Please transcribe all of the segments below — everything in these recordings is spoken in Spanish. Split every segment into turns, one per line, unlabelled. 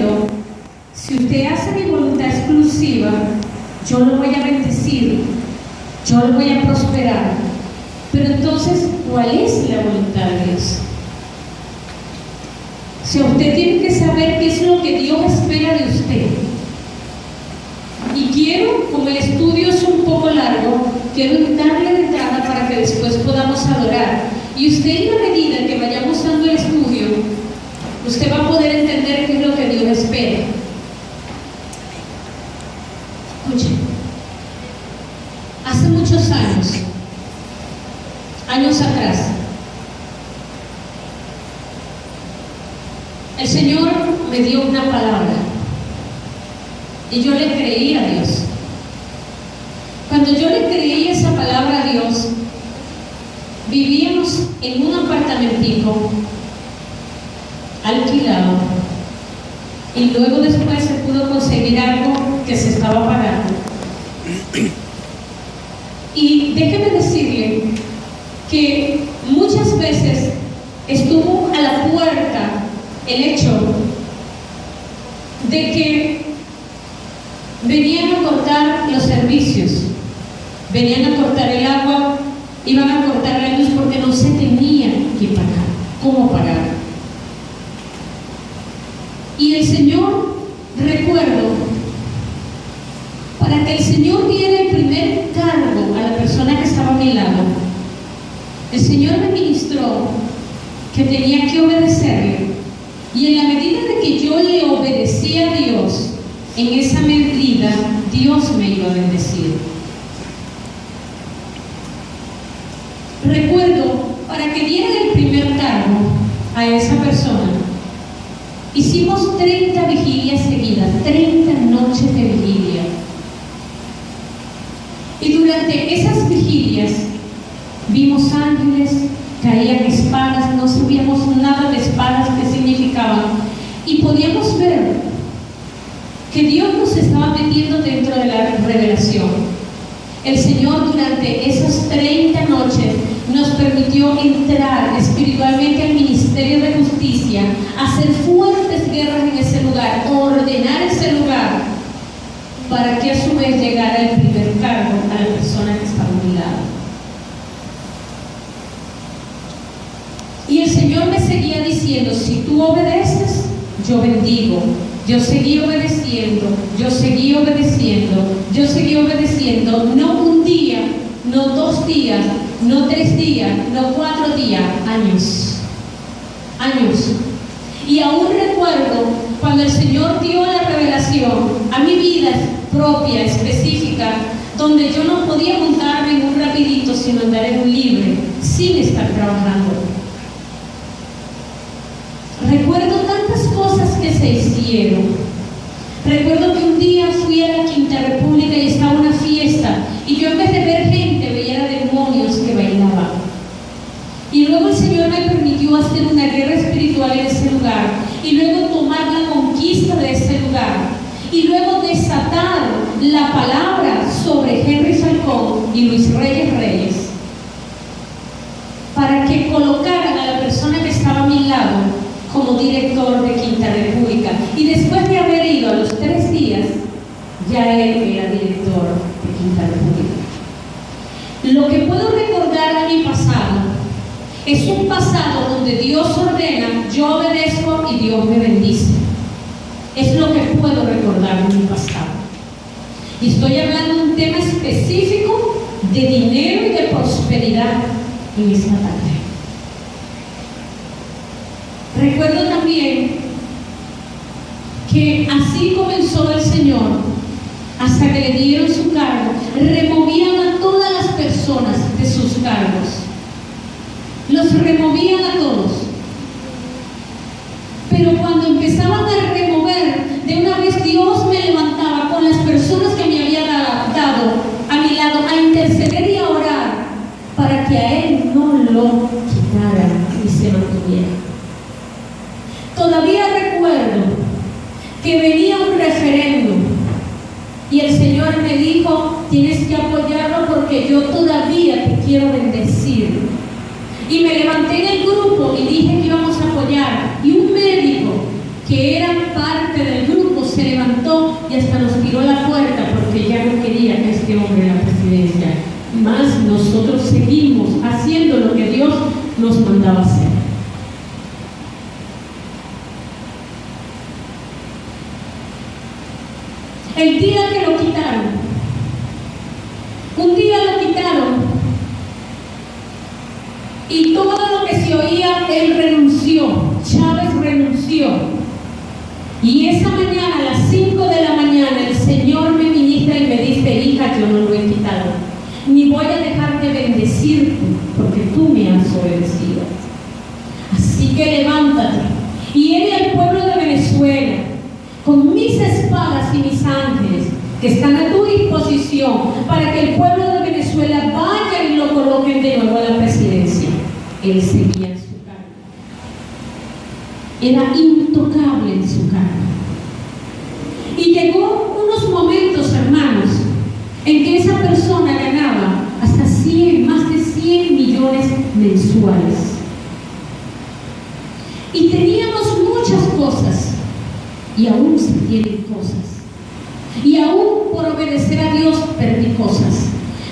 diciendo: si usted hace mi voluntad exclusiva, yo lo voy a bendecir, yo lo voy a prosperar. Pero entonces, ¿cuál es la voluntad de Dios? Si usted tiene que saber qué es lo que Dios espera de usted. Y quiero, como el estudio es un poco largo, quiero darle de entrada para que después podamos adorar. Y usted, en la medida que vayamos dando el estudio, usted va a poder entender qué es lo que Dios espera. Escuche, hace muchos años atrás, el Señor me dio una palabra y yo le creí a Dios. Cuando yo le creí esa palabra a Dios, vivíamos en un apartamentico alquilado y luego después se pudo conseguir algo que se estaba pagando. Y déjeme decirle que muchas veces estuvo a la puerta el hecho de que venían a cortar los servicios, venían a cortar el agua, iban a cortar la luz porque no se tenía que pagar. ¿Cómo pagar? Y el Señor, recuerdo, para que el Señor diera el primer cargo a la persona que estaba a mi lado, el Señor me ministró que tenía que obedecerle. Y en la medida de que yo le obedecía a Dios, en esa medida Dios me iba a bendecir. Recuerdo, para que diera el primer cargo a esa persona, hicimos 30 vigilias seguidas, 30 noches de vigilia. Y durante esas vigilias vimos ángeles, caían espadas, no sabíamos nada de espadas, qué significaban, y podíamos ver que Dios nos estaba metiendo dentro de la revelación. El Señor durante esas 30 noches nos permitió entrar espiritualmente al ministerio de justicia, hacer fuertes guerras en ese lugar, ordenar ese lugar, para que a su vez llegara el primer cargo a la persona que estaba a mi lado. Y el Señor me seguía diciendo: si tú obedeces, yo bendigo. Yo seguí obedeciendo, yo seguí obedeciendo, yo seguí obedeciendo, no un día, no 2 días, no 3 días, no 4 días, años. Y aún recuerdo cuando el Señor dio la revelación a mi vida propia, específica, donde yo no podía montarme en un rapidito, sino andar en un libre, sin estar trabajando. Recuerdo tantas cosas que se hicieron. Recuerdo que un día fui a la Quinta República y estaba una fiesta, y yo, en vez de ver gente, veía demonios que bailaban. Y luego el Señor me permitió hacer una guerra espiritual en ese lugar, y luego tomar la conquista de ese lugar, y luego desatar la palabra sobre Henry Falcón y Luis Reyes, para que colocaran a la persona que estaba a mi lado como director de Quinta República. Y después de haber ido a los 3 días, ya él era director de Quinta República. Lo que puedo recordar de mi pasado es un pasado donde Dios ordena, yo obedezco y Dios me bendice. Es lo que puedo recordar de mi pasado. Y estoy hablando de un tema específico de dinero y de prosperidad en esta tarde. Recuerdo también que así comenzó el Señor, hasta que le dieron su cargo, removían a todas las personas de sus cargos, los removían a todos. Pero cuando empezaban a remover, de una vez Dios me levantaba con las personas que me había dado a mi lado a interceder y a orar para que a él no lo quitaran y se mantuviera. Todavía recuerdo que venía un referéndum y el Señor me dijo: tienes que apoyarlo porque yo todavía te quiero bendecir. Y me levanté en el grupo y dije que íbamos a apoyar, y un médico que era parte del y hasta nos tiró la puerta porque ya no quería que este hombre la presidencia. Mas nosotros seguimos haciendo lo que Dios nos mandaba hacer. El día que lo quitaron, un día lo quitaron y todo lo que se oía, él renunció, Chávez renunció. Y esa mañana, a las 5 de la mañana, el Señor me ministra y me dice: hija, yo no lo he quitado, ni voy a dejar de bendecirte, porque tú me has obedecido. Así que levántate y herí al pueblo de Venezuela con mis espadas y mis ángeles, que están a tu disposición, para que el pueblo de Venezuela vaya y lo coloquen de nuevo a la presidencia. Él seguía en su cargo. Era intocable en su cargo. Y llegó unos momentos, hermanos, en que esa persona ganaba hasta 100, más de 100 millones mensuales. Y teníamos muchas cosas, y aún se tienen cosas. Y aún por obedecer a Dios perdí cosas.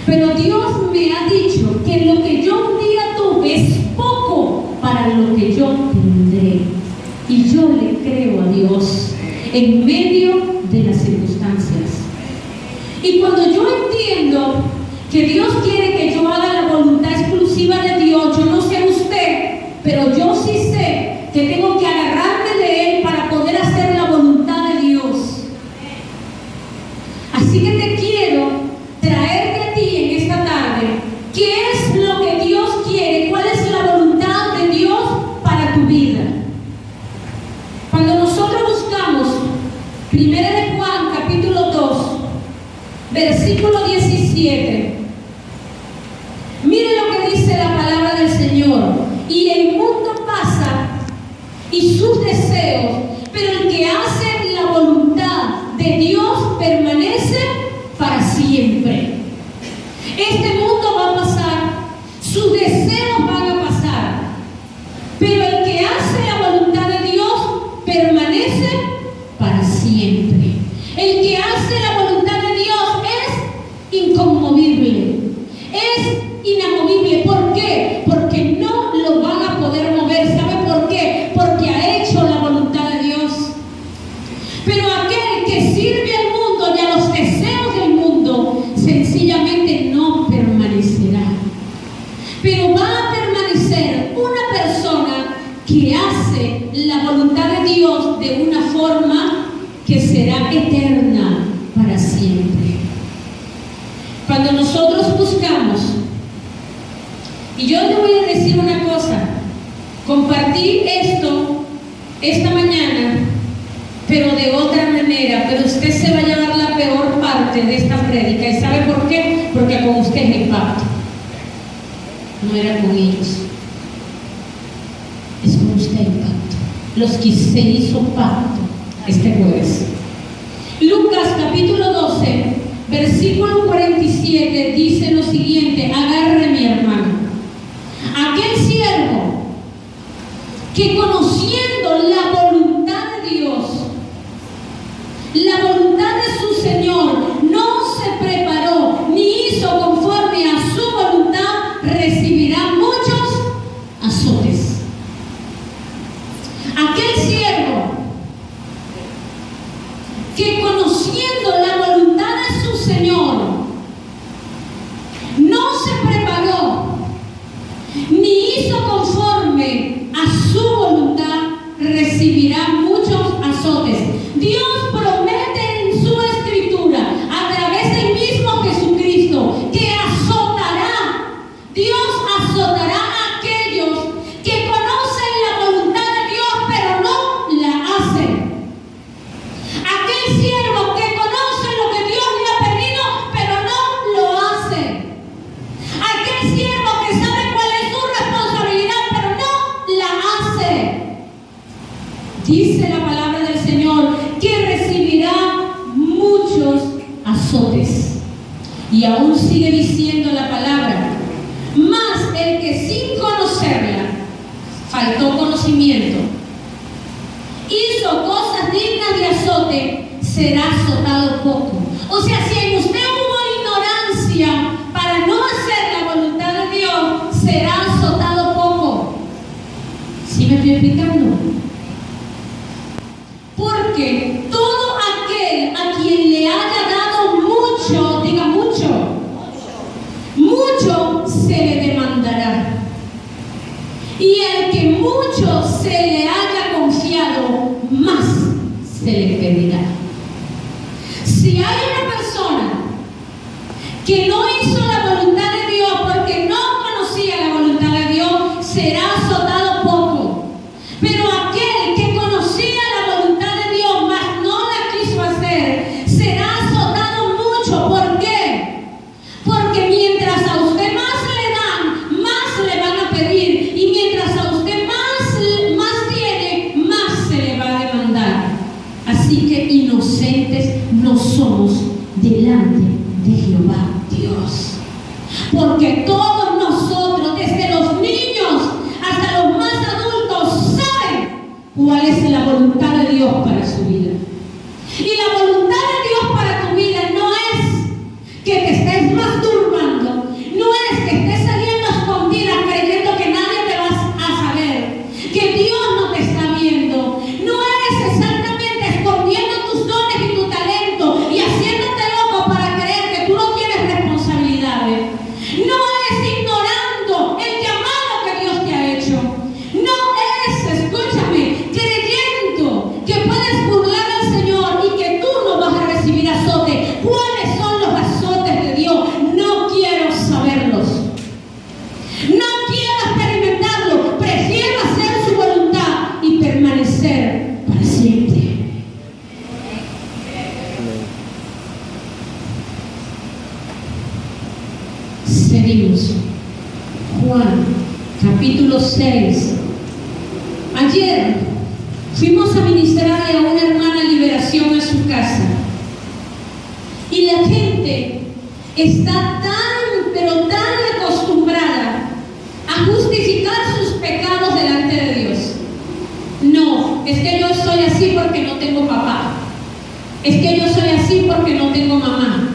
Pero Dios me ha dicho que lo que yo un día tuve es poco para lo que yo tendré. Y yo le creo a Dios en medio de las circunstancias. Y cuando yo entiendo que Dios quiere que yo haga la voluntad exclusiva de Dios, yo no sé usted, pero yo sí sé que tengo que agarrarme de Él para poder hacer la voluntad de Dios. Así que te quiero traerte a ti en esta tarde. ¿Qué es lo que Dios quiere? ¿Cuál es la voluntad de Dios para tu vida? Cuando nosotros buscamos 1 de Juan capítulo 2, versículo 17, mire lo que dice la palabra del Señor: y el mundo pasa y sus deseos, pero el que hace la voluntad de Dios permanece para siempre. Este mundo va a pasar, sus deseos van a pasar, pero el que hace la voluntad de Dios permanece para siempre. El que hace la voluntad de Dios es inconmovible, es inamovible. ¿Por qué? Porque no lo van a poder mover. ¿Sabe por qué? Porque ha hecho la voluntad de Dios. Pero aquel que sirve al mundo y a los deseos del mundo, sencillamente no permanecerá. Pero va a permanecer una persona que hace la voluntad de Dios de una forma que será eterna para siempre. Cuando nosotros buscamos, y yo le voy a decir una cosa, compartí esto esta mañana, pero de otra manera, pero usted se va a llevar la peor parte de esta prédica. ¿Y sabe por qué? Porque con usted es el pacto, no era con ellos, es con usted el pacto, los que se hizo pacto este jueves. Lucas capítulo 12, versículo 47 dice lo siguiente: agarre mi hermano, aquel siervo que conociendo la voluntad de Dios, la voluntad de su Señor, no se preparó ni hizo conforme a su voluntad, recibirá muchos azotes. Aquel siervo que conociendo la voluntad de su Señor no se preparó ni hizo conforme a su voluntad, recibirá muchos azotes. Dios promete en su escritura, a través del mismo Jesucristo, que azotará. Dios azotará a aquellos que conocen la voluntad de Dios pero no la hacen. Aquel siervo que conoce lo que Dios le ha pedido pero no lo hace. Aquel siervo que sabe cuál es su responsabilidad pero no la hace. Dice la palabra del Señor que recibirá muchos azotes. Y aún sigue diciendo la palabra: mas el que sin conocerla faltó conocimiento, hizo cosas dignas de azote, será azotado poco. O sea, si en usted hubo ignorancia para no hacer la voluntad de Dios, será azotado poco. ¿Sí me estoy explicando? Porque todo aquel a quien le haya dado mucho, diga mucho, mucho se le demandará. Y al que mucho se le haya confiado, más se le pedirá. Si hay una persona que no hizo la voluntad de Dios porque no conocía la voluntad de Dios, será azotado poco. Pero aquel que conocía la voluntad de Dios, mas no la quiso hacer, será azotado mucho. ¿Por qué? Porque mientras a usted más le dan, más le van a pedir. Y mientras a usted más tiene, más se le va a demandar. Así que inocentes no somos delante de Jehová Dios. Porque todos nosotros, desde los niños hasta los más adultos, saben cuál es la voluntad de Dios para su vida. Y la voluntad de Dios para tu vida no es que te estés masturbando, no es que estés saliendo a escondidas creyendo que nadie te va a saber, que Dios no te está viendo. No es exactamente escondiendo tus dones y tu talento y haciéndote loco para creer que tú no tienes responsabilidades. No es ignorando el llamado que Dios te ha hecho. No es, escúchame, creyendo que puedes burlar al Señor y que tú no vas a recibir azote. ¿Cuáles son los azotes de Dios? No quiero saberlos. No quiero experimentarlo. Prefiero hacer su voluntad y permanecer para siempre. Seguimos. Juan, capítulo 6. Ayer fuimos a ministrarle a una hermana liberación a su casa. Y la gente está tan, pero tan acostumbrada a justificar sus pecados delante de Dios. No, es que yo soy así porque no tengo papá. Es que yo soy así porque no tengo mamá.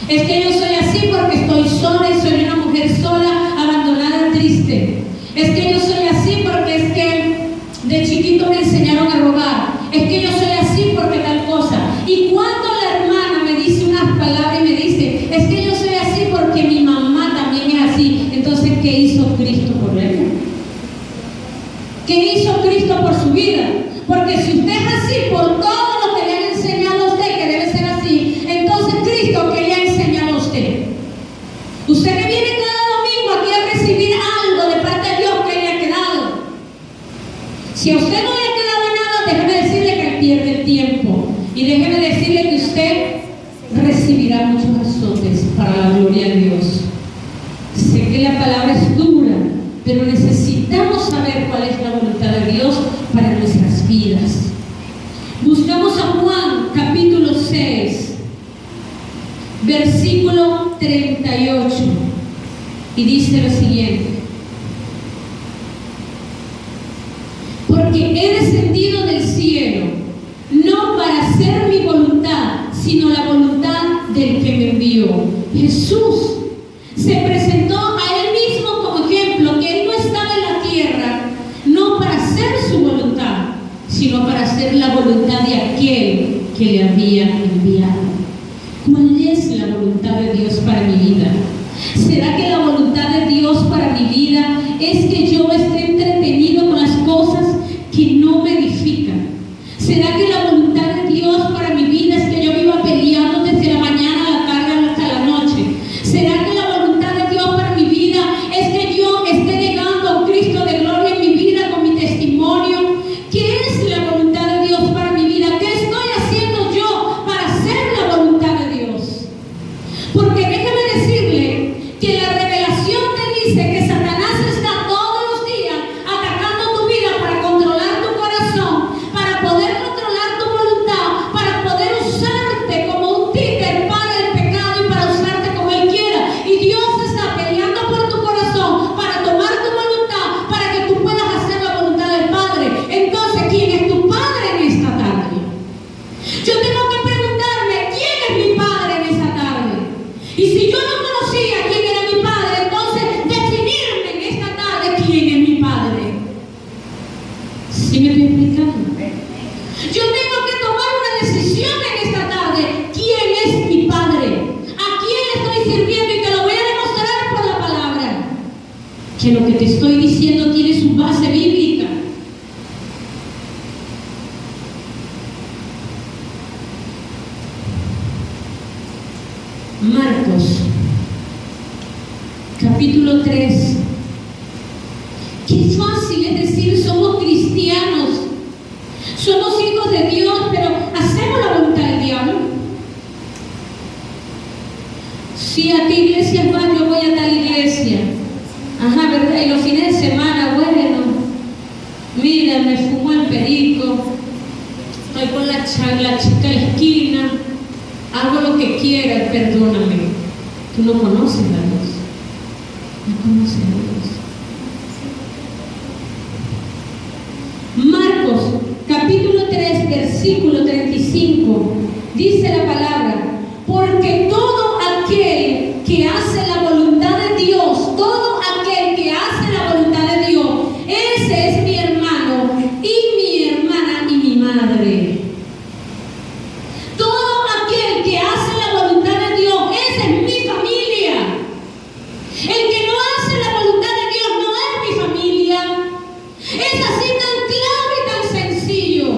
Es que yo soy así porque estoy sola y soy una mujer sola, abandonada, triste. Es que yo soy así porque es que de chiquito me enseñaron a robar. Es que yo soy así porque tal cosa. Y cuando la hermana me dice unas palabras y me dice, es que yo soy así porque mi mamá también es así. Entonces, ¿qué hizo Cristo por ella? ¿Qué hizo Cristo por su vida? Porque si usted es así por todo lo que le han enseñado a usted que debe ser así, entonces Cristo, ¿qué le ha enseñado a usted? Usted que viene cada domingo aquí a recibir algo de parte de Dios que le ha quedado. Si a usted no le ha quedado nada, déjeme decirle que pierde el tiempo. Y déjeme decirle que usted recibirá muchos azotes para la gloria de Dios. Sé que la palabra es dura, pero necesitamos saber cuál es la voluntad de Dios para nuestras vidas. Buscamos a Juan, capítulo 6, versículo 38, y dice lo siguiente: porque he descendido del cielo, no para hacer mi voluntad, sino la voluntad del que me envió. Jesús se presentó a él mismo como ejemplo, que él no estaba en la tierra, no para hacer su voluntad, sino para hacer la voluntad de aquel que le había enviado. ¿Cuál es la voluntad de Dios para mi vida? ¿Será que la voluntad de Dios para mi vida es que yo esté entretenido con las cosas que no me edifican? ¿Será que la voluntad de Dios para mi vida es que yo viva peleando desde la mañana a la tarde hasta la noche? ¿Será que la voluntad de Dios para mi vida es que yo esté llegando a un Cristo de gloria en mi vida con mi testimonio? ¿Qué es la voluntad de Dios para mi vida? ¿Qué estoy haciendo yo para hacer la voluntad de Dios? Porque déjeme decirle que la revelación te dice que Satanás está todos los días atacando tu vida para controlar tu corazón, para poder controlar Marcos, capítulo 3. Qué fácil es decir, somos cristianos, somos hijos de Dios, pero ¿hacemos la voluntad del diablo? Si a qué iglesia vas, yo voy a tal iglesia. Ajá, ¿verdad? Y los fines de semana, bueno, mira, me fumo el perico, estoy con la chica de la esquina, hago lo que quiera, perdóname. Tú no conoces a Dios. No conoces a Dios. Marcos, capítulo 3, versículo 35, dice la palabra: porque todo aquel que hace la voluntad de Dios, todo aquel que hace la voluntad de Dios, ese es mi hermano y mi hermana y mi madre. Todo aquel que hace la voluntad de Dios, esa es mi familia. El que no hace la voluntad de Dios no es mi familia. Es así tan claro y tan sencillo.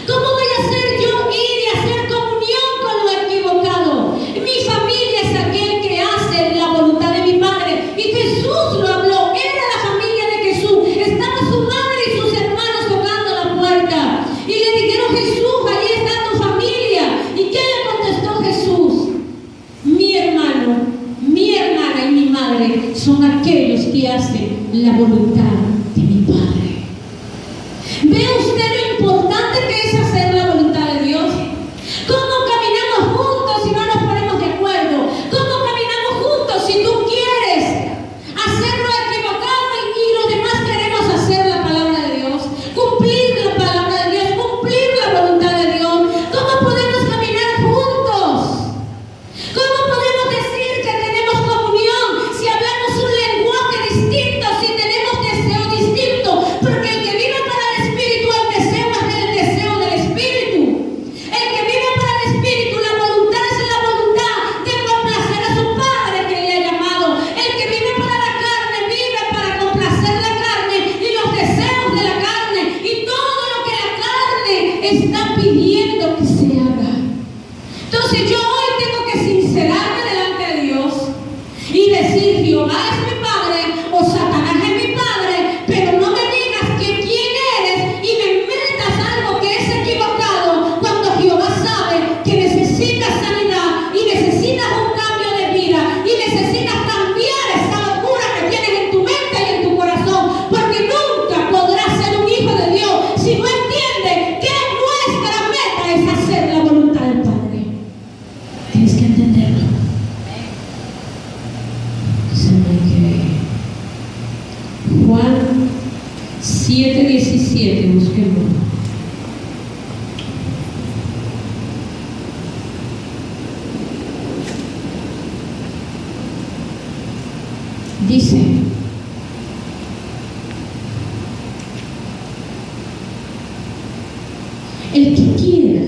¿Cómo voy a hacer yo ir y hacer comunión con lo equivocado? Mi familia es aquel que hace la voluntad de mi Padre. Y Jesús lo habló. Era la familia de Jesús. Estaba su madre y sus hermanos tocando la puerta. Y le dijeron: Jesús, ahí está tu familia. ¿Y qué le contestó Jesús? Mi hermano, mi hermana y mi madre son aquellos que hacen la voluntad de mi Padre. ¿Ve usted lo importante que es hacer la voluntad de Dios? ¿Cómo caminamos juntos si no nos ponemos de acuerdo? ¿Cómo caminamos juntos si tú quieres hacer lo equivocado y los demás queremos hacer la palabra de Dios? Cumplir la palabra de Dios, cumplir la voluntad de Dios. ¿Cómo podemos caminar juntos? ¿Cómo podemos decir que tenemos comunión si hablamos un lenguaje distinto, si tenemos deseo distinto? Porque el que vive para el Espíritu, el deseo es el deseo del Espíritu. El que vive para el Espíritu, la voluntad es la voluntad de complacer a su Padre que le ha llamado. El que vive para la carne, vive para complacer la carne y los deseos de la carne y todo lo que la carne está pidiendo que se haga. Entonces yo hoy tengo que sincerarme delante de Dios y decir: Jehová es mi Padre o Satanás es mi Padre, pero no me digas que quién eres y me metas algo que es equivocado cuando Jehová sabe que necesitas sanidad y necesitas un cambio de vida y necesitas cambiar esa locura que tienes en tu mente y en tu corazón, porque nunca podrás ser un hijo de Dios si no entiendes que nuestra meta es hacer la voluntad del Padre. Tienes que entenderlo. Juan 7:17, busquemos. Dice: el que quiera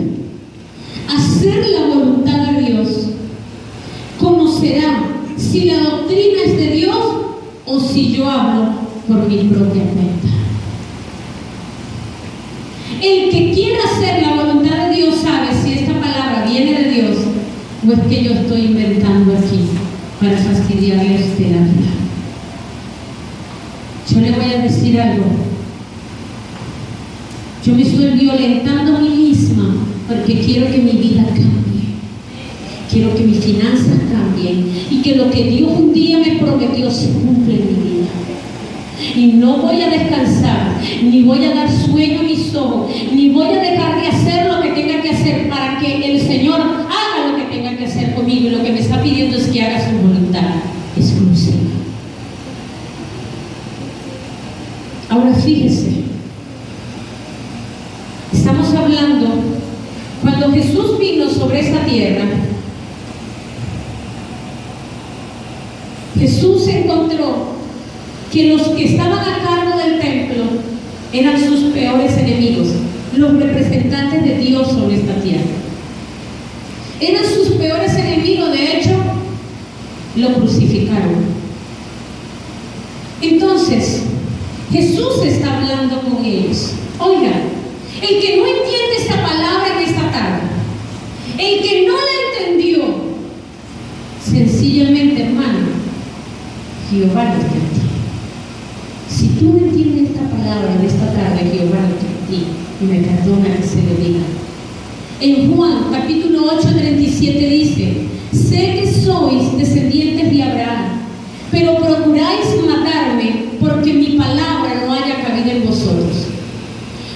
hacer la voluntad de Dios conocerá si la doctrina es de Dios o si yo hablo por mi propia cuenta. El que quiera hacer la voluntad de Dios sabe si esta palabra viene de Dios o es que yo estoy inventando aquí para fastidiarle a usted la vida. Yo le voy a decir algo. Yo me estoy violentando a mí misma porque quiero que mi vida cambie. Quiero que mis finanzas cambien y que lo que Dios un día me prometió se cumpla en mi vida. Y no voy a descansar, ni voy a dar sueño a mis ojos, ni voy a dejar de hacer lo que tenga que hacer para que el Señor haga lo que tenga que hacer conmigo. Y lo que me está pidiendo es que haga su voluntad exclusiva. Ahora fíjese, estamos hablando, cuando Jesús vino sobre esta tierra, Jesús encontró que los que estaban a cargo del templo eran sus peores enemigos, los representantes de Dios sobre esta tierra. Eran sus peores enemigos, de hecho, lo crucificaron. Entonces, Jesús está hablando con ellos. Oigan, el que no entiende esta palabra en esta tarde, el que no la entendió, se Jehová no está en ti. Si tú no entiendes esta palabra de esta tarde, Jehová no está en ti, y me perdona que se lo diga. En Juan capítulo 8, 37 dice: sé que sois descendientes de Abraham, pero procuráis matarme porque mi palabra no haya cabida en vosotros.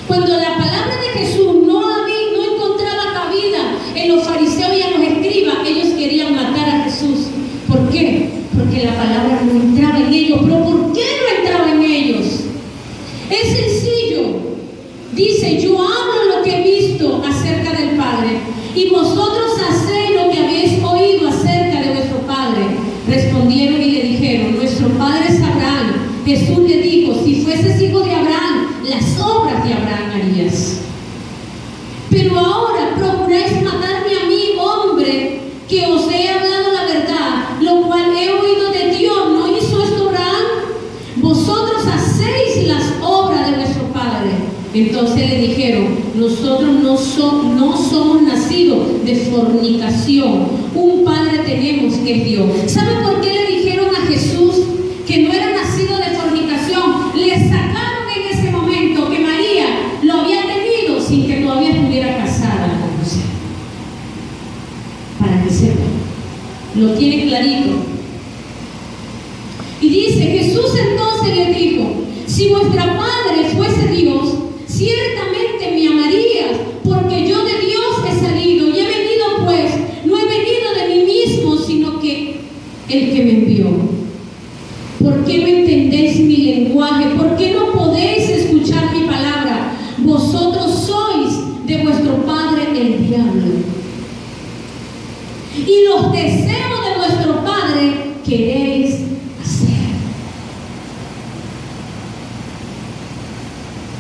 Cuando la palabra de Jesús no encontraba cabida en los fariseos y en los escribas, ellos querían matar a Jesús. ¿Por qué? Porque la palabra no entraba en ellos. ¿Pero por qué no entraba en ellos? Es sencillo. Dice: yo hablo lo que he visto acerca del Padre, y vosotros hacéis lo que habéis oído acerca de vuestro Padre. Respondieron y le dijeron: nuestro padre es Abraham. Jesús le dijo: si fueses hijo de Abraham, las obras de Abraham harías. Pero ahora procuráis matarme a mí, hombre, que os he hablado la verdad, lo cual he oído de Dios. ¿No hizo esto Abraham? Vosotros hacéis las obras de vuestro padre. Entonces le dijeron: nosotros no somos nacidos de fornicación, un padre tenemos que es Dios. ¿Sabe por qué le dijeron a Jesús que no era nacido de fornicación? Le sacaron en ese momento que María lo había tenido sin que todavía estuviera casada con José. Para que sepan, lo tiene clarito. Y dice: Jesús entonces le dijo: si vuestra madre fuese Dios, ciertamente me amarías, porque yo de Dios he salido y he venido, pues no he venido de mí mismo, sino que el que me envió. ¿Por qué no entendéis mi lenguaje? ¿Por qué no podéis escuchar mi palabra? Vosotros sois de vuestro padre el diablo, y los deseos de vuestro padre queréis hacer.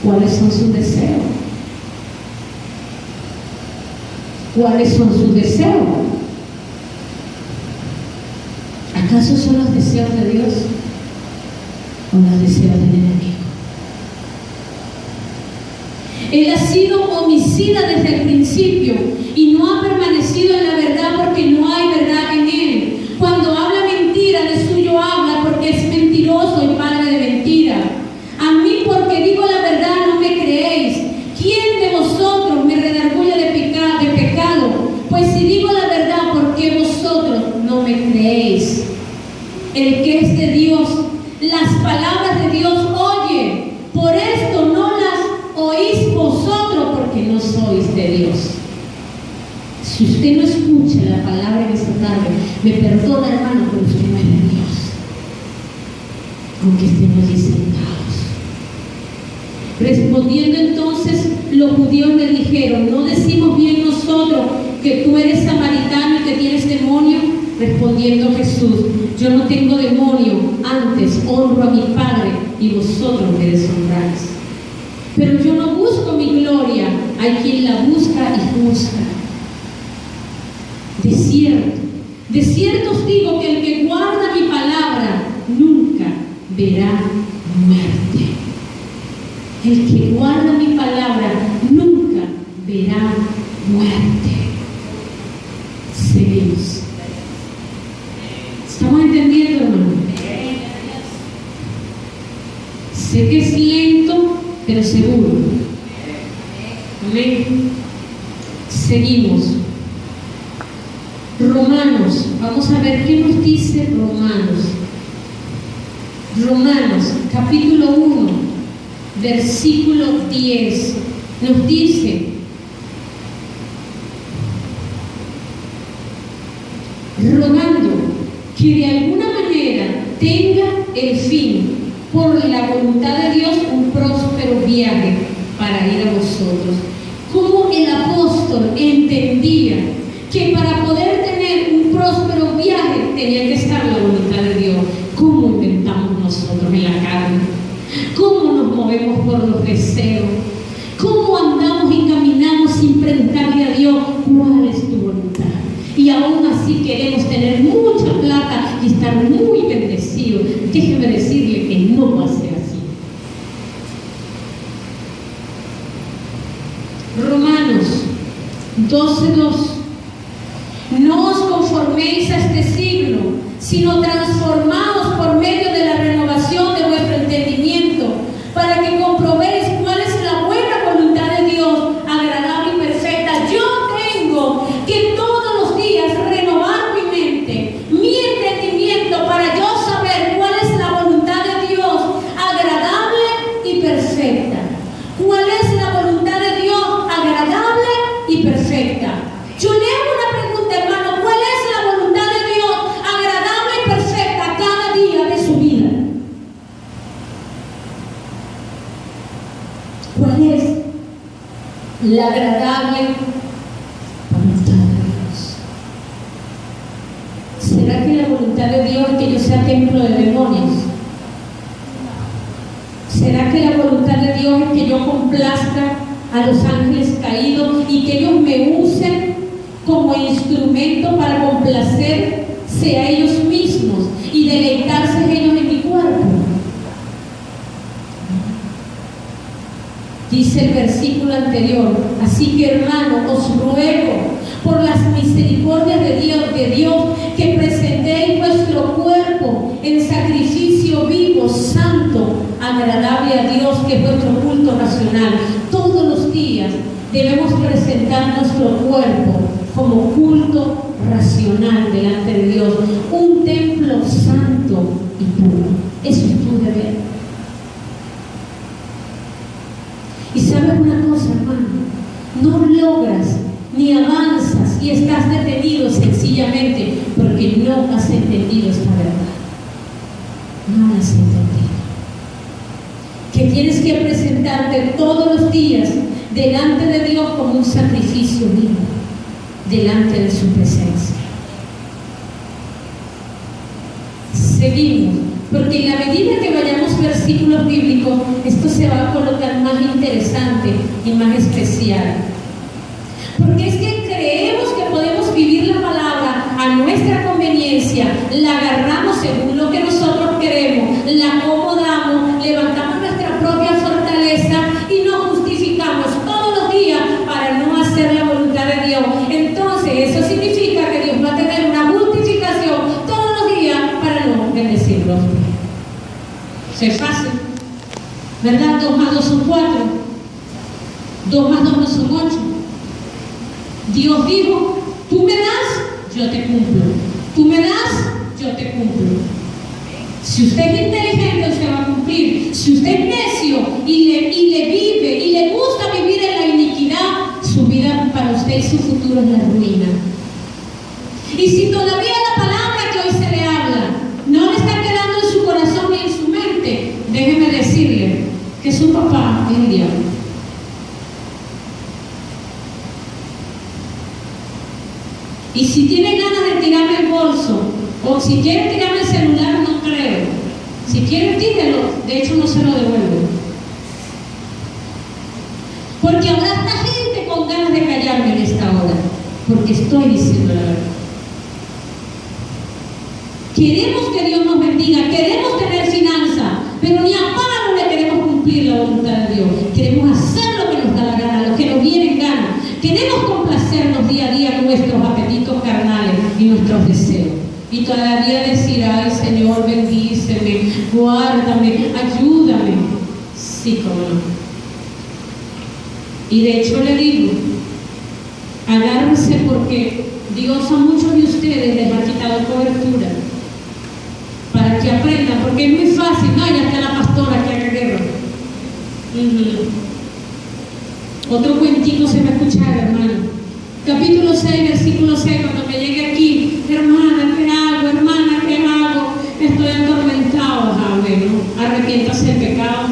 ¿Cuáles son sus deseos? ¿Cuáles son sus deseos? ¿Acaso son los deseos de Dios o los deseos del enemigo? Él ha sido homicida desde el principio y no ha permanecido en la verdad, porque no hay verdad en él. Cuando habla mentira, de suyo habla, porque es mentiroso y padre de mentira. A mí, porque digo la verdad, no me creéis. ¿Quién de vosotros me redarguye de pecado? Pues si digo la verdad, ¿por qué vosotros no me creéis? El que es de Dios, las palabras de Dios oye. Por esto no las oís vosotros, porque no sois de Dios. Si usted no escucha la palabra en esta tarde, me perdona, hermano, pero usted no es de Dios, aunque estemos allí sentados. Respondiendo entonces los judíos le dijeron: ¿no decimos bien nosotros que tú eres samaritano y que tienes demonio? Respondiendo Jesús: yo no tengo demonio, antes honro a mi Padre y vosotros me deshonráis. Pero yo no busco mi gloria, hay quien la busca y juzga. De cierto os digo que el que guarda mi palabra nunca verá muerte. El que guarda mi palabra nunca verá muerte. Seguimos. ¿Estamos entendiendo, hermano? Sé que es lento, pero seguro. Amén. Seguimos. Romanos, vamos a ver qué nos dice Romanos. Romanos, capítulo 1, versículo 10, nos dice: rogando que de alguna manera tenga el fin, por la voluntad de Dios, un próspero viaje para ir a vosotros. Como el apóstol entendía que para poder tener un próspero viaje tenía que estar la voluntad de Dios. ¿Cómo inventamos nosotros en la carne? ¿Cómo nos movemos por los deseos? ¿Cómo andamos y caminamos sin preguntarle a Dios cuál es tu voluntad? Y aún así queremos tener mucha plata y estar muy bendecidos. Déjeme decirle que no va a ser así. Romanos 12:2: no os conforméis a este siglo, sino transformaos por medio de la agradable voluntad de Dios. ¿Será que la voluntad de Dios es que yo sea templo de demonios? ¿Será que la voluntad de Dios es que yo complazca a los ángeles caídos y que ellos me usen como instrumento para complacerse a ellos mismos y deleitarse ellos en mi cuerpo? Dice el versículo anterior: así que, hermano, os ruego por las misericordias de Dios que presentéis vuestro cuerpo en sacrificio vivo, santo, agradable a Dios, que es vuestro culto racional. Todos los días debemos presentar nuestro cuerpo como culto racional delante de Dios, un templo santo y puro. Eso es tu deber. Y sabes una cosa, hermano, no logras ni avanzas y estás detenido sencillamente porque no has entendido esta verdad. No la has entendido. Que tienes que presentarte todos los días delante de Dios como un sacrificio vivo, delante de su presencia. Seguimos, porque en la medida que vayamos versículos bíblicos, esto se va a colocar más interesante y más especial. Porque es que creemos que podemos vivir la palabra a nuestra conveniencia, la agarramos según lo que nosotros queremos, la acomodamos, levantamos nuestra propia fortaleza y nos justificamos todos los días para no hacer la voluntad de Dios. Entonces eso significa que Dios va a tener una justificación todos los días para no bendecirlos. Eso es fácil, ¿verdad? 2 más 2 son 4, 2 más 2 no son 8. Dios dijo: tú me das, yo te cumplo. Tú me das, yo te cumplo. Si usted es inteligente, usted va a cumplir. Si usted es necio y le vive y le gusta vivir en la iniquidad, su vida para usted y su futuro es la ruina. Y si todavía la palabra que hoy se le habla no le está quedando en su corazón ni en su mente, déjeme decirle que su papá es el diablo. Y si tiene ganas de tirarme el bolso, o si quiere tirarme el celular, no creo. Si quiere, tírelo. De hecho, no se lo devuelvo. Porque habrá esta gente con ganas de callarme en esta hora, porque estoy diciendo la verdad. Queremos que Dios nos bendiga, queremos tener finanzas, pero ni a palo le queremos cumplir la voluntad de Dios. Queremos hacer lo que nos da la gana, lo que nos viene en gana. Queremos complacernos día a día nuestros apetitos carnales y nuestros deseos. Y todavía decir: ay, Señor, bendíceme, guárdame, ayúdame. Sí, como no. Y de hecho le digo, agárrense, porque Dios a muchos de ustedes les ha quitado cobertura. Para que aprendan, porque es muy fácil. No, ya está la pastora que haga guerra. Otro cuentito se va a escuchar, hermano. Capítulo 6, versículo 6, cuando me llegue aquí: hermana, ¿qué hago? Hermana, ¿qué hago? Estoy atormentado. Ah, bueno, arrepiéntase del pecado.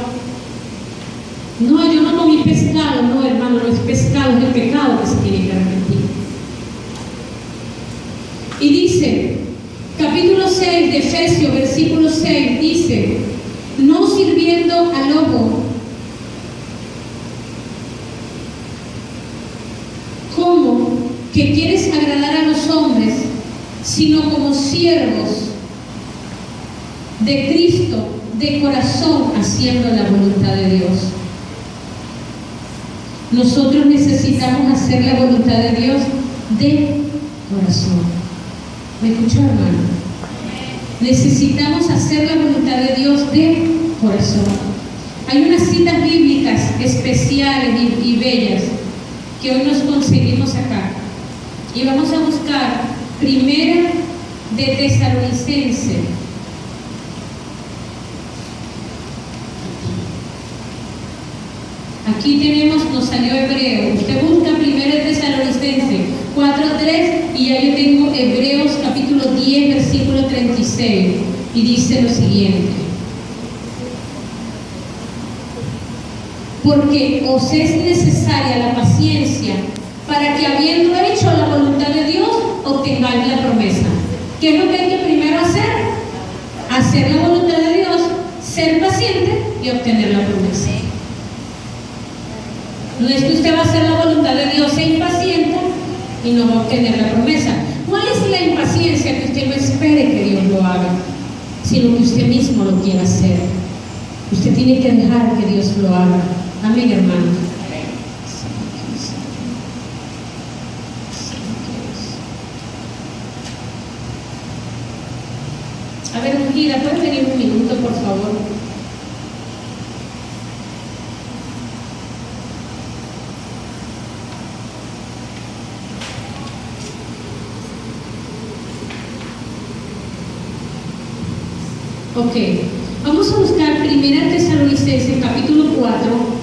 No, yo no comí pescado. No, hermano, no es pescado, es el pecado que se tiene que arrepentir. Y dice, capítulo 6 de Efesios, versículo 6, dice: no sirviendo al lobo como que quieres agradar a los hombres, sino como siervos de Cristo, de corazón, haciendo la voluntad de Dios. Nosotros necesitamos hacer la voluntad de Dios de corazón. ¿Me escuchó, hermano? Necesitamos hacer la voluntad de Dios de corazón. Hay unas citas bíblicas especiales y bellas que hoy nos conseguimos acá. Y vamos a buscar Primera de Tesalonicenses. Aquí tenemos, nos salió Hebreo. Usted busca Primera de Tesalonicenses 4:3 y ya yo tengo Hebreos capítulo 10, versículo 36. Y dice lo siguiente: porque porque os es necesaria la paciencia para que, habiendo hecho la voluntad de Dios, obtengáis la promesa. ¿Qué es lo que hay que primero hacer? Hacer la voluntad de Dios, ser paciente y obtener la promesa. No es que usted va a hacer la voluntad de Dios, se impacienta y no va a obtener la promesa. ¿Cuál es la impaciencia? Que usted no espere que Dios lo haga, sino que usted mismo lo quiera hacer. Usted tiene que dejar que Dios lo haga. Amén, hermanos. A ver, Gira, ¿puedes venir un minuto, por favor? Ok, vamos a buscar 1 Tesalonicenses capítulo 4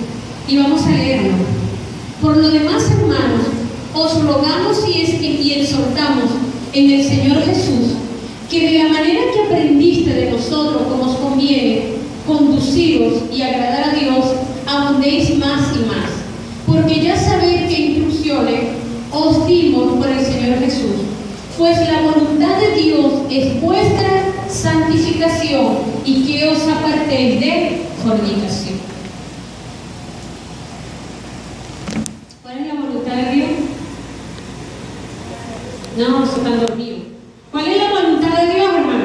y vamos a leerlo. Por lo demás, hermanos, os rogamos y exhortamos en el Señor Jesús, que de la manera que aprendiste de nosotros como os conviene conduciros y agradar a Dios, abundéis más y más, porque ya sabéis que instrucciones os dimos por el Señor Jesús, pues la voluntad de Dios es vuestra santificación y que os apartéis de fornicación. ¿Cuál es la voluntad de Dios? No, se están dormidos. ¿Cuál es la voluntad de Dios, hermano?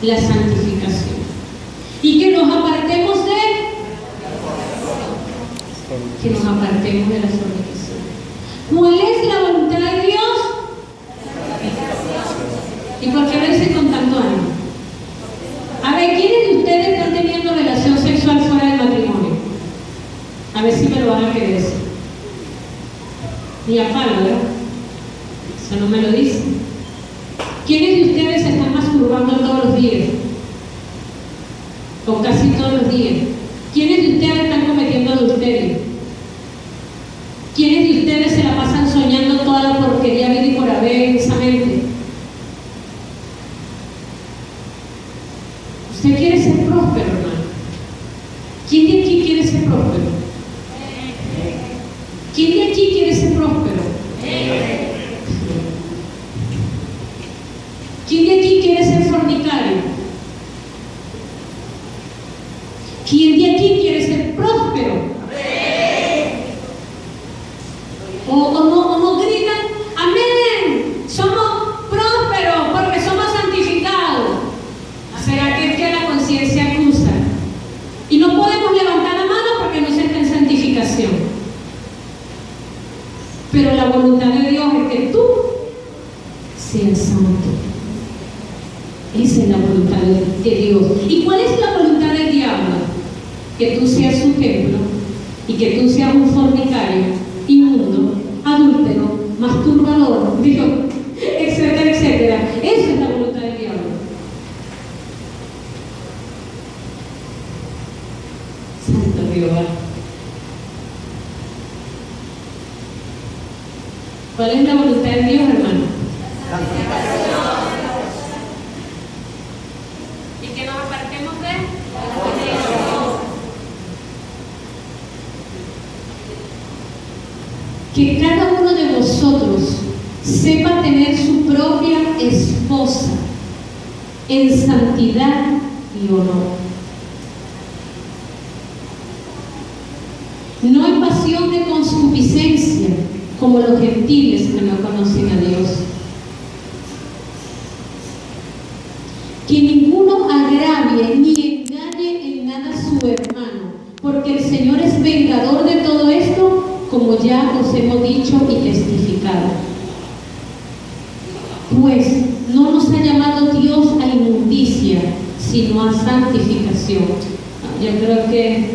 La santificación. Y que nos apartemos de la fornicación. ¿Cuál es la voluntad de Dios? ¿Y por qué lo dicen con tanto ánimo? A ver, ¿quiénes de ustedes están teniendo relación sexual fuera del matrimonio? A ver si me lo van a querer decir. Ni a palo, ¿verdad? Eso no me lo dicen. ¿Quiénes de ustedes se están masturbando todos los días? O casi todos los días. ¿Quiénes de ustedes están cometiendo adulterio? ¿Quiénes de ustedes se la pasan soñando toda la porquería vida y por haber en esa mente? ¿Usted quiere ser próspero, hermano? ¿Quién de aquí quiere ser próspero? ¿Quién de aquí quiere ser próspero? ¿Quién de aquí quiere ser fornicario? ¿Quién de aquí quiere ser próspero? O no gritan, amén, somos prósperos porque somos santificados. ¿Será que es que la conciencia acusa? Y no podemos levantar la mano porque no se está en santificación. Pero la voluntad de Dios es que tú seas santo. Esa es la voluntad de Dios. ¿Y cuál es la voluntad del diablo? Que tú seas su templo y que tú seas un fornicario, inmundo, adúltero, masturbador, Dios, etcétera, etcétera. Esa es la voluntad del diablo. Santo Dios. ¿Cuál es la voluntad de Dios, hermano? Y que nos apartemos de que cada uno de vosotros sepa tener su propia esposa en santidad y honor, no en pasión de concupiscencia, como los gentiles que no conocen a Dios. Que ninguno agravie ni engañe en nada a su hermano, porque el Señor es vengador de todo esto, como ya os hemos dicho y testificado. Pues no nos ha llamado Dios a inmundicia, sino a santificación. Yo creo que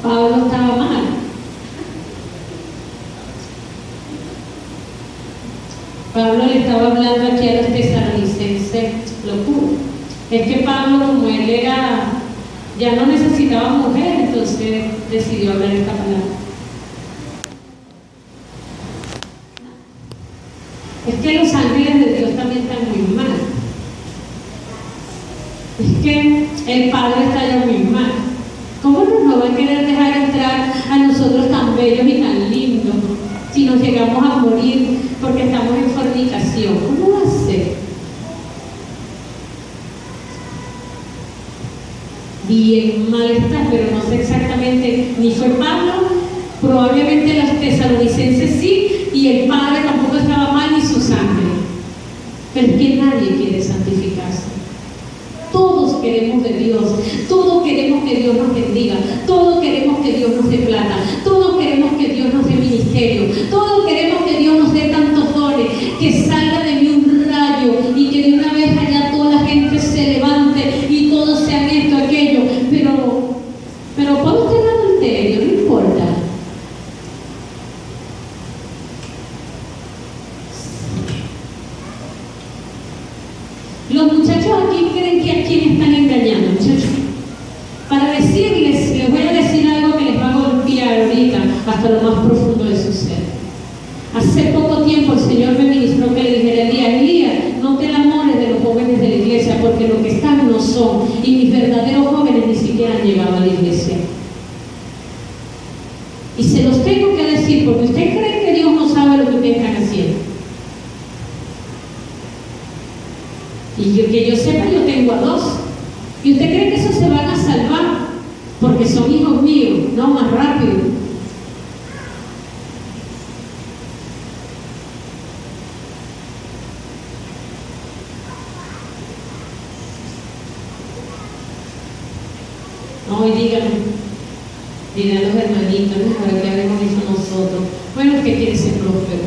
Pablo estaba mal. Pablo le estaba hablando aquí a los tesalonicenses locura. Es que Pablo, como él ya no necesitaba mujer, entonces decidió hablar esta palabra. Es que los ángeles de Dios también están muy mal. Es que el Padre está ya muy mal. ¿Cómo no va a querer bellos y tan lindos si nos llegamos a morir porque estamos en fornicación? ¿Cómo va a ser? Bien mal está, pero no sé exactamente, ni fue Pablo, probablemente los tesalonicenses sí, y el padre tampoco estaba mal, ni su sangre. Pero es que nadie quiere santificarse. Todos queremos de Dios, todos queremos que Dios nos bendiga, todos queremos que Dios nos dé plata, todos queremos que Dios nos dé ministerio, todos queremos que Dios nos dé tantos dones, que salga de mí un rayo y que de una vez allá toda la gente se levante y todos sean esto, aquello, pero puedo tener adulterio, no importa. Los muchachos aquí creen que a quién están engañando, muchachos. Para decirles, les voy a decir algo que les va a golpear ahorita hasta lo más profundo de su ser. Hace poco tiempo el Señor me ministró que le dijera a Elías, no te enamores de los jóvenes de la iglesia, porque lo que están no son, y mis verdaderos jóvenes ni siquiera han llegado a la iglesia. Y se los tengo que decir, porque usted cree que Dios no sabe lo que ustedes están haciendo. Y que yo sepa, yo tengo a 2. ¿Y usted cree que esos se van a salvar? Porque son hijos míos, no más rápido. No, y díganle a los hermanitos, ¿no? Ahora que habremos dicho nosotros. Bueno, usted quiere ser próspero.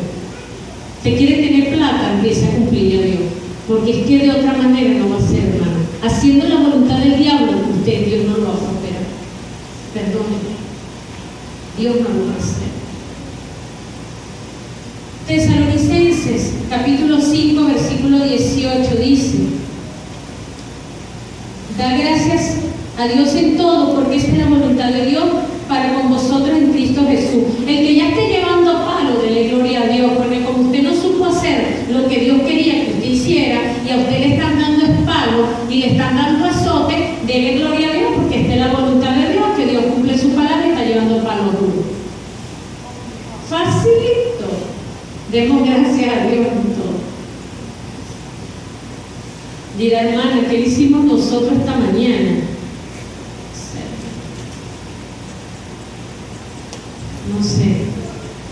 Usted quiere tener plata, empieza a cumplir a Dios. Porque es que de otra manera no va a ser, hermano. Haciendo la voluntad del diablo, usted, Dios no lo va a prosperar. Perdóneme. Dios no lo va a hacer. Tesalonicenses, capítulo 5, versículo 18, dice: da gracias a Dios en todo, porque esta es la voluntad de Dios para con vosotros en Cristo Jesús. El que ya esté llevando palo, dele gloria a Dios, porque como usted no supo hacer lo que Dios quería que usted hiciera, y a usted le están dando espalo y le están dando azote, dele gloria a Dios, porque esta es la voluntad de Dios, que Dios cumple su palabra y está llevando palo duro. Facilito. Demos gracias a Dios en todo. Dirá, hermana, ¿qué le hicimos nosotros esta mañana? No sé,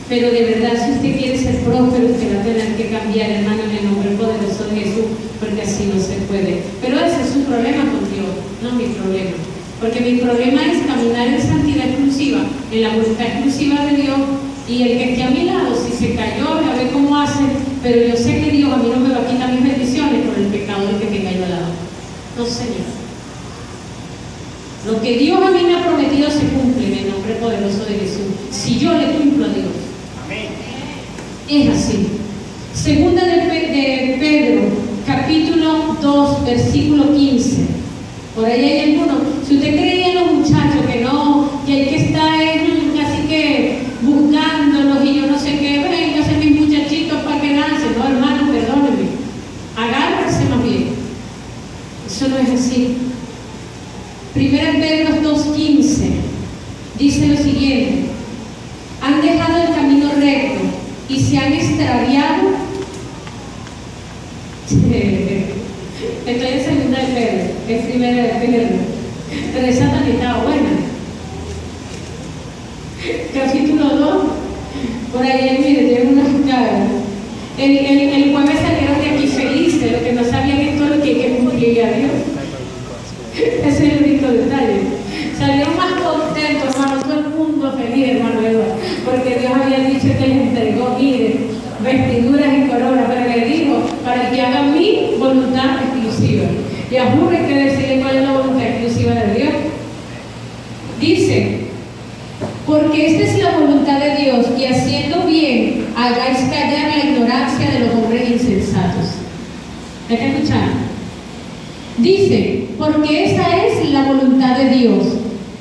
pero de verdad, si usted quiere ser próspero, usted va a tener que cambiar, hermano, en el nombre poderoso de Jesús, porque así no se puede. Pero ese es su problema con Dios, no mi problema. Porque mi problema es caminar en santidad exclusiva, en la voluntad exclusiva de Dios, y el que esté a mi lado, si se cayó, a ver cómo hace, pero yo sé que Dios a mí no me va a quitar mis bendiciones por el pecado del que me cayó al lado. No, Señor. Lo que Dios a mí me ha prometido se cumple en el nombre poderoso de Jesús. Si yo le cumplo a Dios. Amén. Es así. Segunda de Pedro, capítulo 2, versículo 15. Por ahí hay algunos. Si usted creía en los muchachos que hay que estar así que buscándolos y yo no sé qué, venga, ser mis muchachitos para que lancen. No, hermano, perdónenme. Agárrense más bien. Eso no es así. Primera Pedro 2:15 dice lo siguiente: han dejado el camino recto y se han extraviado. Estoy en segunda de Pedro, es primera de Pedro, pero esa también estaba buena. Capítulo 2, por ahí, mire, tiene unas caras. El jueves salieron de aquí felices, lo que no sabían es todo lo que hay que cumplir a Dios. Ese es el único detalle. Salieron más contentos, hermano, todo el mundo feliz, hermano Eduardo, porque Dios había dicho que les entregó, mire, vestiduras y coronas, pero le dijo, para que hagan mi voluntad exclusiva. Y aburre que decirle cuál es la voluntad exclusiva de Dios. Dice, porque esta es la voluntad de Dios, que haciendo bien hagáis callar la ignorancia de los hombres insensatos. ¿Hay que escuchar? Dice, porque esa es la voluntad de Dios,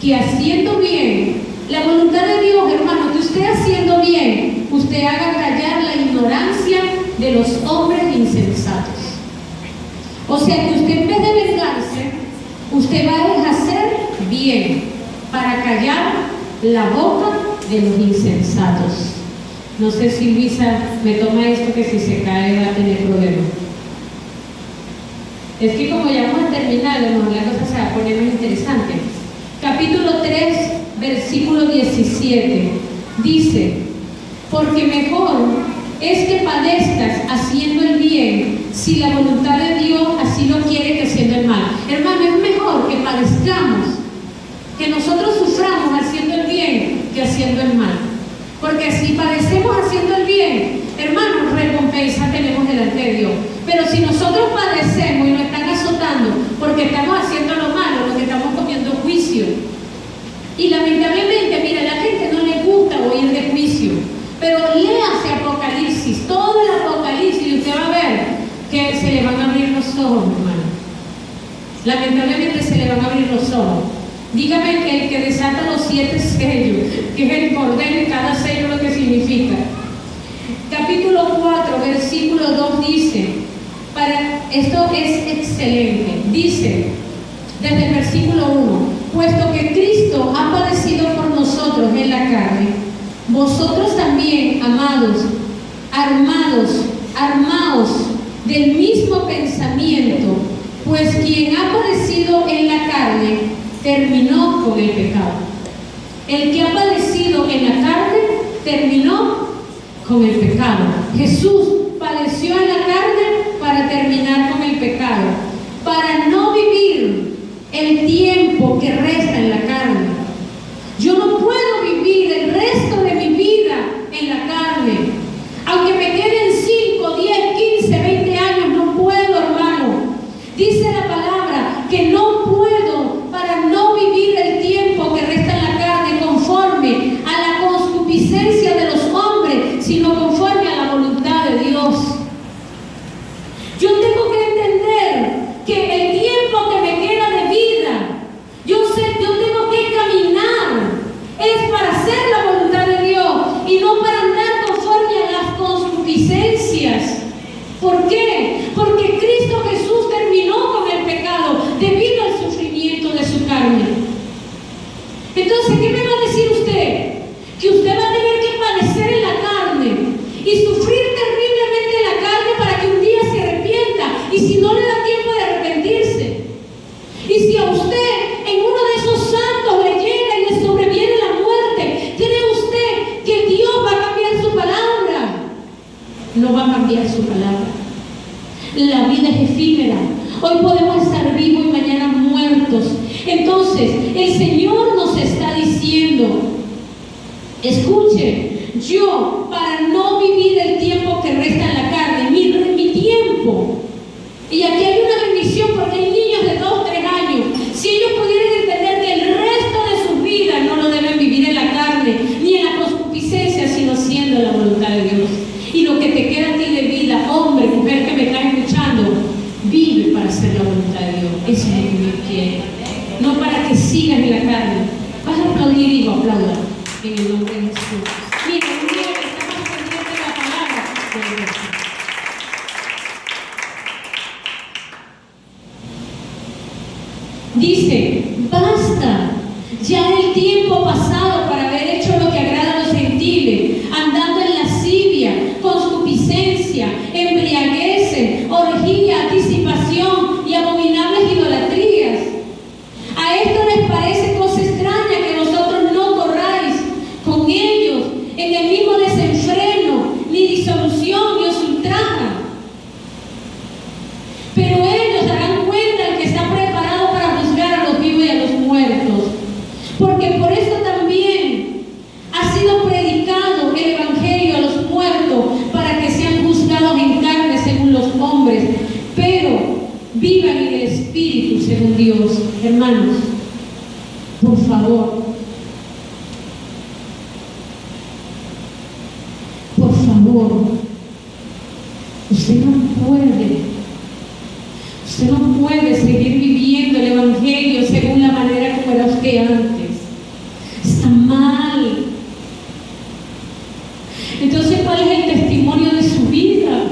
que haciendo bien, la voluntad de Dios, hermano, que usted haciendo bien, usted haga callar la ignorancia de los hombres insensatos. O sea que usted en vez de vengarse, usted va a hacer bien para callar la boca de los insensatos. No sé si Luisa me toma esto, que si se cae va a tener problemas. Es que como ya vamos a terminar, a lo mejor la cosa se va a poner más interesante. Capítulo 3, versículo 17, dice: porque mejor es que padezcas haciendo el bien, si la voluntad de Dios así lo quiere, que haciendo el mal. Hermano, es mejor que padezcamos, que nosotros suframos haciendo el bien, que haciendo el mal. Porque si padecemos haciendo el bien, hermanos, recompensa tenemos delante de Dios. Pero si nosotros padecemos y nos están azotando porque estamos haciendo lo malo, porque estamos comiendo juicio. Y lamentablemente, mira, a la gente no le gusta oír de juicio. Pero léase Apocalipsis, todo el Apocalipsis, y usted va a ver que se le van a abrir los ojos, hermano. Lamentablemente se le van a abrir los ojos. Dígame que el que desata los 7 sellos, que es el cordero, y cada sello lo que significa. Capítulo 4, versículo 2 dice, esto es excelente, dice, desde el versículo 1, puesto que Cristo ha padecido por nosotros en la carne, vosotros también, amados, armaos del mismo pensamiento, pues quien ha padecido en la carne, terminó con el pecado. El que ha padecido en la carne, terminó con el pecado. Jesús padeció en la carne para terminar con el pecado, para no vivir el tiempo que resta en la carne. Yo no puedo vivir el resto de mi vida en la carne. Aunque me queden 5, 10, 15, 20 años, no puedo, hermano. Dice la palabra que no puedo, para no vivir el tiempo que resta en la carne conforme a la concupiscencia de los hombres, sino conforme a la voluntad de Dios. Yo tengo que entender que el tiempo que me queda de vida, yo tengo que caminar, es para hacer la voluntad de Dios y no para andar conforme a las concupiscencias. ¿Por qué? Porque Cristo Jesús terminó con el pecado debido al sufrimiento de su carne. Entonces, ¿qué me va a decir usted? Que usted va a tener que padecer en la carne y sufrir terriblemente en la carne para que un día se arrepienta, y si no le da tiempo de arrepentirse. Y si a usted en uno de esos santos le llega y le sobreviene la muerte, ¿cree usted que Dios va a cambiar su palabra? No va a cambiar su palabra. La vida es efímera. Hoy podemos estar vivos y mañana muertos. Entonces, el Señor nos está diciendo, escuche, yo, para no vivir el tiempo que resta en la carne, mi tiempo, y aquí hay una bendición porque hay niños de 2, 3 años, si ellos pudieran entender que el resto de sus vidas no lo deben vivir en la carne, ni en la concupiscencia, sino siendo la voluntad de Dios. Y lo que te queda a ti de vida, hombre, mujer que me está escuchando, vive para hacer la voluntad de Dios. Eso es lo que Dios quiere. No para que sigas en la carne. Vas a aplaudir, hijo, aplauda. En el nombre de Jesús. Mira, un día que estamos pendientes de la palabra de Dios. Dice, basta ya el tiempo pasado para haber hecho lo que agrada a los gentiles, andando en lascivia, concupiscencia, embriagueces, orgía, disipación y abominables idolatrías. A esto les parece cosa extraña que vosotros no corráis con ellos en el mismo desenfreno, ni disolución, ni os ultrajan. Pero ellos darán cuenta al que está preparado para juzgar a los vivos y a los muertos. Porque por eso también ha sido predicado el Evangelio a los muertos, para que sean juzgados en carne según los hombres, pero vivan en el Espíritu según Dios. Hermanos, por favor, usted no puede seguir viviendo el Evangelio según la manera como era usted antes. Está mal. Entonces, ¿cuál es el testimonio de su vida?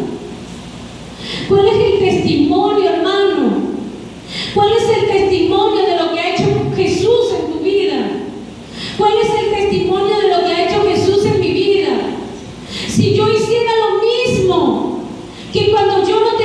¿Cuál es el testimonio, hermano? ¿Cuál es el testimonio de lo que ha hecho Jesús en tu vida? ¿Cuál es el testimonio de lo que ha hecho Si yo hiciera lo mismo que cuando yo no